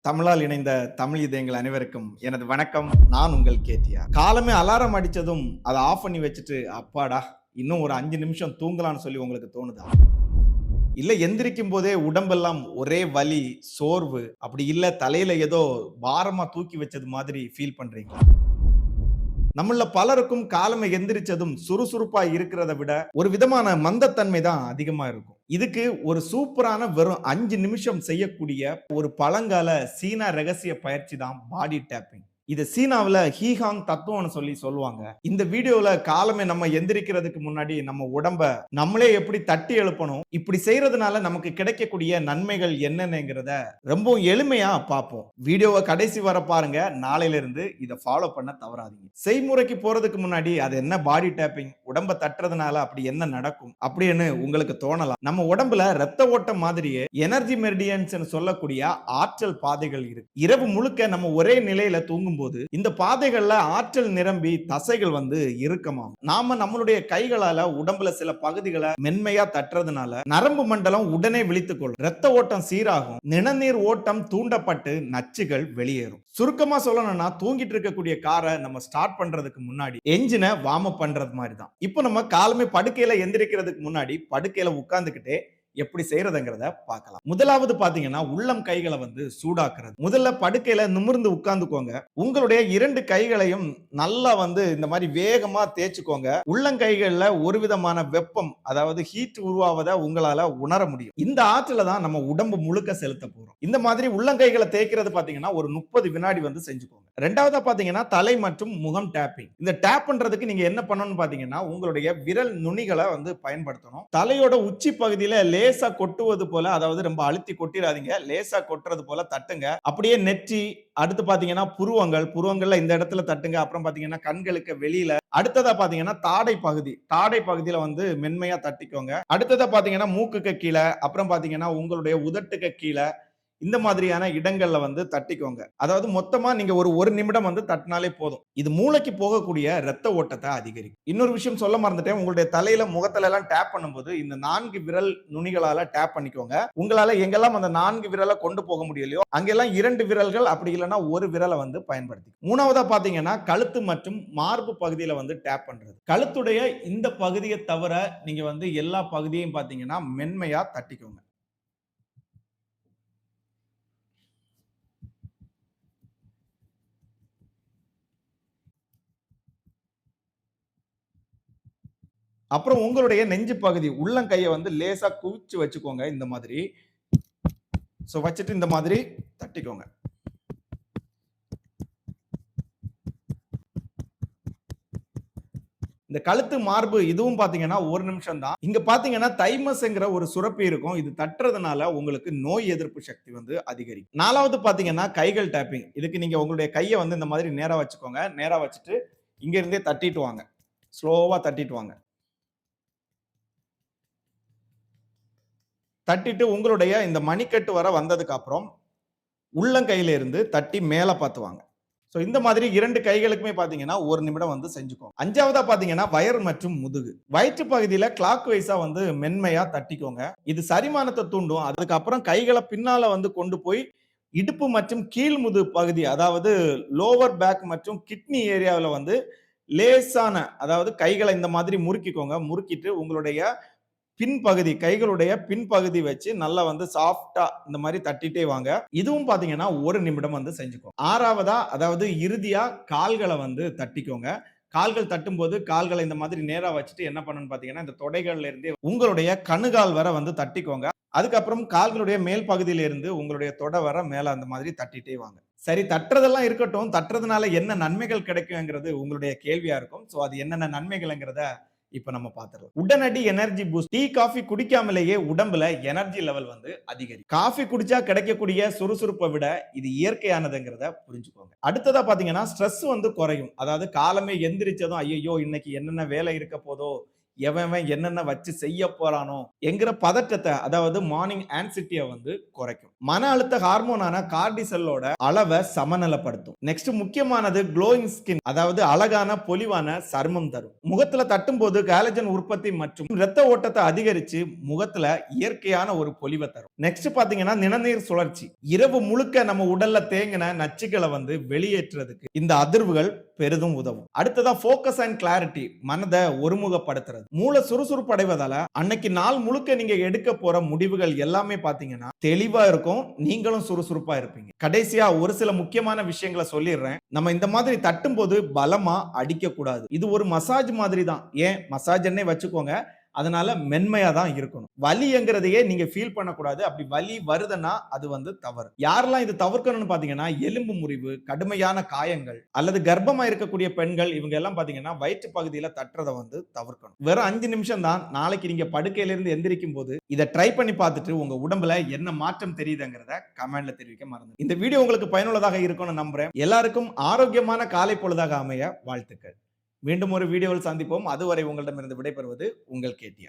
தமிழால் இணைந்த தமிழ் இதயங்கள் அனைவருக்கும் எனது வணக்கம். நான் உங்கள் கேட்டியா. காலமே அலாரம் அடிச்சதும் அதை ஆஃப் பண்ணி வச்சுட்டு அப்பாடா இன்னும் ஒரு 5 நிமிஷம் தூங்கலாம்னு சொல்லி உங்களுக்கு தோணுதா? இல்ல எந்திரிக்கும் போதே உடம்பெல்லாம் ஒரே வலி, சோர்வு, அப்படி இல்ல தலையில ஏதோ பாரமா தூக்கி வச்சது மாதிரி ஃபீல் பண்றீங்களா? நம்மள பலருக்கும் காலமே எந்திரிச்சதும் சுறுசுறுப்பா இருக்கிறத விட ஒரு விதமான மந்தத்தன்மை தான் அதிகமா இருக்கும். இதுக்கு ஒரு சூப்பரான வெறும் 5 நிமிஷம் செய்யக்கூடிய ஒரு பழங்கால சீனா ரகசிய பயிற்சி தான் பாடி டேப்பிங். இது சீனாவுல ஹீஹாங் தத்துவம்னு சொல்லி சொல்லுவாங்க. இந்த வீடியோல காலமே நம்ம எந்திரிக்கிறதுக்கு முன்னாடி நம்ம உடம்ப நம்மளே எப்படி தட்டி எழுப்பணும், இப்படி செய்யறதுனால நமக்கு கிடைக்கக்கூடிய நன்மைகள் என்னென்னங்கிறத ரொம்ப எளிமையா பார்ப்போம். வீடியோவை கடைசி வர பாருங்க. நாளையில இருந்து இதை ஃபாலோ பண்ண தவறாதீங்க. செய்முறைக்கு போறதுக்கு முன்னாடி அது என்ன பாடி டேப்பிங், உடம்ப தட்டுறதுனால அப்படி என்ன நடக்கும் அப்படின்னு உங்களுக்கு தோணலாம். நம்ம உடம்புல ரத்த ஓட்டம் மாதிரியே எனர்ஜி மெரிடியன்ஸ் சொல்லக்கூடிய ஆற்றல் பாதைகள் இருக்கு. இரவு முழுக்க நம்ம ஒரே நிலையில தூங்கும் போது இந்த பாதைகள்ல ஆற்றல் நிரம்பி தசைகள் இறுக்கமாகும். நாம நம்மளுடைய கைகளால உடம்புல சில பகுதிகளை மென்மையா தட்டுறதுனால நரம்பு மண்டலம் உடனே விழித்துக் கொள்ளும். ரத்த ஓட்டம் சீராகும். நிணநீர் ஓட்டம் தூண்டப்பட்டு நச்சுகள் வெளியேறும். சுருக்கமா சொல்லணும்னா தூங்கிட்டு இருக்கக்கூடிய காரை நம்ம ஸ்டார்ட் பண்றதுக்கு முன்னாடி என்ஜினை வார்ம் அப் பண்றது மாதிரி தான். இப்போ நம்ம காலமே படுக்கையில எந்திரிக்கிறதுக்கு முன்னாடி படுக்கையில உட்கார்ந்துகிட்டே எப்படி செய்யறதுங்கிறத பார்க்கலாம். முதலாவது பாத்தீங்கன்னா உள்ளம் கைகளை சூடாக்குறது. முதல்ல படுக்கையில நிமிர்ந்து உட்கார்ந்துக்கோங்க. உங்களுடைய 2 கைகளையும் நல்லா இந்த மாதிரி வேகமா தேய்ச்சுக்கோங்க. உள்ளங்கைகள்ல ஒரு விதமான வெப்பம், அதாவது ஹீட் உருவாவதை உங்களால உணர முடியும். இந்த ஆற்றல தான் நம்ம உடம்பு முழுக்க செலுத்த போறோம். இந்த மாதிரி உள்ளங்கைகளை தேய்க்கிறது பாத்தீங்கன்னா ஒரு 30 வினாடி செஞ்சுக்கோங்க. ரெண்டாவதா பாத்தீங்கன்னா தலை மற்றும் முகம் டேப்பிங். இந்த டேப் பண்றதுக்கு நீங்க என்ன பண்ணணும்னு பாத்தீங்கன்னா உங்களுடைய விரல் நுனிகளை பயன்படுத்தணும். தலையோட உச்சி பகுதியில லேசா கொட்டுவது போல, அதாவது ரொம்ப அழுத்தி கொட்டிடாதீங்க, லேசா கொட்டுறது போல தட்டுங்க. அப்படியே நெற்றி, அடுத்து பாத்தீங்கன்னா புருவங்கள்ல இந்த இடத்துல தட்டுங்க. அப்புறம் பாத்தீங்கன்னா கண்களுக்கு வெளியில, அடுத்ததா பாத்தீங்கன்னா தாடை பகுதியில மென்மையா தட்டிக்கோங்க. அடுத்ததா பாத்தீங்கன்னா மூக்குக்கு கீழே, அப்புறம் பாத்தீங்கன்னா உங்களுடைய உதட்டுக்கு கீழே, இந்த மாதிரியான இடங்கள்ல தட்டிக்கோங்க. அதாவது மொத்தமா நீங்க ஒரு நிமிடம் தட்டினாலே போதும். இது மூளைக்கு போகக்கூடிய ரத்த ஓட்டத்தை அதிகரிக்கும். இன்னொரு விஷயம் சொல்ல மறந்துட்டேன். உங்களுடைய தலையில முகத்துல எல்லாம் டேப் பண்ணும்போது இந்த 4 விரல் நுனிகளால டேப் பண்ணிக்கோங்க. உங்களால எங்கெல்லாம் அந்த 4 விரலை கொண்டு போக முடியலையோ அங்கெல்லாம் 2 விரல்கள், அப்படி இல்லைன்னா ஒரு விரலை பயன்படுத்தி. மூணாவதா பாத்தீங்கன்னா கழுத்து மற்றும் மார்பு பகுதியில டேப் பண்றது. கழுத்துடைய இந்த பகுதியை தவிர நீங்க எல்லா பகுதியையும் பாத்தீங்கன்னா மென்மையா தட்டிக்கோங்க. அப்புறம் உங்களுடைய நெஞ்சு பகுதி உள்ளங்கையை லேசா குவிச்சு வச்சுக்கோங்க. இந்த மாதிரி வச்சுட்டு இந்த மாதிரி தட்டிக்கோங்க. இந்த கழுத்து மார்பு இதுவும் பாத்தீங்கன்னா ஒரு நிமிஷம் தான். இங்க பாத்தீங்கன்னா தைமஸ்ங்கிற ஒரு சுரப்பி இருக்கும். இது தட்டுறதுனால உங்களுக்கு நோய் எதிர்ப்பு சக்தி அதிகரிக்கும். நாலாவது பாத்தீங்கன்னா கைகள் டேப்பிங். இதுக்கு நீங்க உங்களுடைய கையை இந்த மாதிரி நேரா வச்சுக்கோங்க. நேரா வச்சுட்டு இங்க இருந்தே தட்டிட்டு வாங்க. ஸ்லோவா தட்டிட்டு வாங்க. தட்டிட்டு உங்களுடைய இந்த மணிக்கட்டு வர வந்ததுக்கு அப்புறம் உள்ளங்கையில இருந்து தட்டி மேல பார்த்து வாங்க. இந்த மாதிரி 2 கைகளுக்குமே பாத்தீங்கன்னா ஒரு நிமிடம் செஞ்சுக்கோங்க. அஞ்சாவதா பாத்தீங்கன்னா வயர் மற்றும் முதுகு. வயிற்று பகுதியில கிளாக் வைஸா மென்மையா தட்டிக்கோங்க. இது சரிமானத்தை தூண்டும். அதுக்கப்புறம் கைகளை பின்னால கொண்டு போய் இடுப்பு மற்றும் கீழ் முது பகுதி, அதாவது லோவர் பேக் மற்றும் கிட்னி ஏரியாவில் லேசான, அதாவது கைகளை இந்த மாதிரி முறுக்கிக்கோங்க. முறுக்கிட்டு உங்களுடைய பின்பகுதி, கைகளுடைய பின்பகுதி வச்சு நல்லா சாஃப்டா இந்த மாதிரி தட்டிட்டே வாங்க. இதுவும் பாத்தீங்கன்னா ஒரு நிமிடம் செஞ்சுக்கோங்க. ஆறாவதா, அதாவது இறுதியா கால்களை தட்டிக்கோங்க. கால்கள் தட்டும் போது கால்களை இந்த மாதிரி நேரா வச்சுட்டு என்ன பண்ணணும்னு பாத்தீங்கன்னா இந்த தொடைகள்ல இருந்து உங்களுடைய கணுகால் வர தட்டிக்கோங்க. அதுக்கப்புறம் கால்களுடைய மேல் பகுதியில இருந்து உங்களுடைய தொடை வர மேல அந்த மாதிரி தட்டிட்டே வாங்க. சரி, தட்டுறதெல்லாம் இருக்கட்டும். தட்டுறதுனால என்ன நன்மைகள் கிடைக்குங்கிறது உங்களுடைய கேள்வியா இருக்கும். அது என்னென்ன நன்மைகள்ங்கிறத இப்ப நம்ம பாத்துறோம். உடனடி எனர்ஜி பூஸ்ட். டீ காஃபி குடிக்காமலேயே உடம்புல எனர்ஜி லெவல் அதிகரிக்கும். காஃபி குடிச்சா கிடைக்கக்கூடிய சுறுசுறுப்பை விட இது இயற்கையானதுங்கிறத புரிஞ்சுக்கோங்க. அடுத்ததா பாத்தீங்கன்னா ஸ்ட்ரெஸ் குறையும். அதாவது காலமே எந்திரிச்சதும் ஐயோ இன்னைக்கு என்னென்ன வேலை இருக்க போதோ, எவன் என்னென்ன வச்சு செய்ய போறானோ என்கிற பதட்டத்தை, அதாவது மார்னிங் ஆன்சிட்டியை குறைக்கும். மன அழுத்த ஹார்மோனான கார்டிசோலோட அளவை சமநிலைப்படுத்தும். நெக்ஸ்ட் முக்கியமானது க்ளோயிங் ஸ்கின், அதாவது அழகான பொலிவான சருமம் தரும். முகத்துல தட்டும் போது காலஜன் உற்பத்தி மற்றும் இரத்த ஓட்டத்தை அதிகரிச்சு முகத்துல இயற்கையான ஒரு பொலிவை தரும். நெக்ஸ்ட் பாத்தீங்கன்னா நிணநீர் சுழற்சி. இரவு முழுக்க நம்ம உடல்ல தேங்கின நச்சுக்களை வெளியேற்றுறதுக்கு இந்த அதிர்வுகள் பெரிதும் உதவும். அடுத்ததா ஃபோக்கஸ் அண்ட் கிளாரிட்டி, மனதை ஒருமுகப்படுத்துறது. மூளை சுறுசுறுப்பு அடைவதால அன்னைக்கு நாள் முழுக்க நீங்க எடுக்க போற முடிவுகள் எல்லாமே பாத்தீங்கன்னா தெளிவா இருக்கும், நீங்களும் சுறுசுறுப்பா இருப்பீங்க. கடைசியா ஒரு சில முக்கியமான விஷயங்களை சொல்லிடுறேன். நம்ம இந்த மாதிரி தட்டும் போது பலமா அடிக்க கூடாது. இது ஒரு மசாஜ் மாதிரி தான், ஏன் மசாஜ்னே வச்சுக்கோங்க. அதனால மென்மையா தான் இருக்கணும். வலிங்கிறதையே நீங்க ஃபீல் பண்ணக்கூடாது. அப்படி வலி வருதுன்னா அது தவறு. யாரெல்லாம் இது தவிர்க்கணும்னு பாத்தீங்கன்னா, எலும்பு முறிவு, கடுமையான காயங்கள் அல்லது கர்ப்பமா இருக்கக்கூடிய பெண்கள், இவங்க எல்லாம் பாத்தீங்கன்னா வயிற்று பகுதியில தட்டுறதை தவிர்க்கணும். வெறும் 5 நிமிஷம் தான். நாளைக்கு நீங்க படுக்கையில இருந்து எந்திரிக்கும் போது இதை ட்ரை பண்ணி பார்த்துட்டு உங்க உடம்புல என்ன மாற்றம் தெரியுதுங்கிறத கமெண்ட்ல தெரிவிக்க மறந்து. இந்த வீடியோ உங்களுக்கு பயனுள்ளதாக இருக்கும்னு நம்புறேன். எல்லாருக்கும் ஆரோக்கியமான காலை பொழுதாக அமைய வாழ்த்துக்கள். மீண்டும் ஒரு வீடியோவில் சந்திப்போம். அதுவரை உங்களிடமிருந்து விடைபெறுவது உங்கள் கேடிஆர்.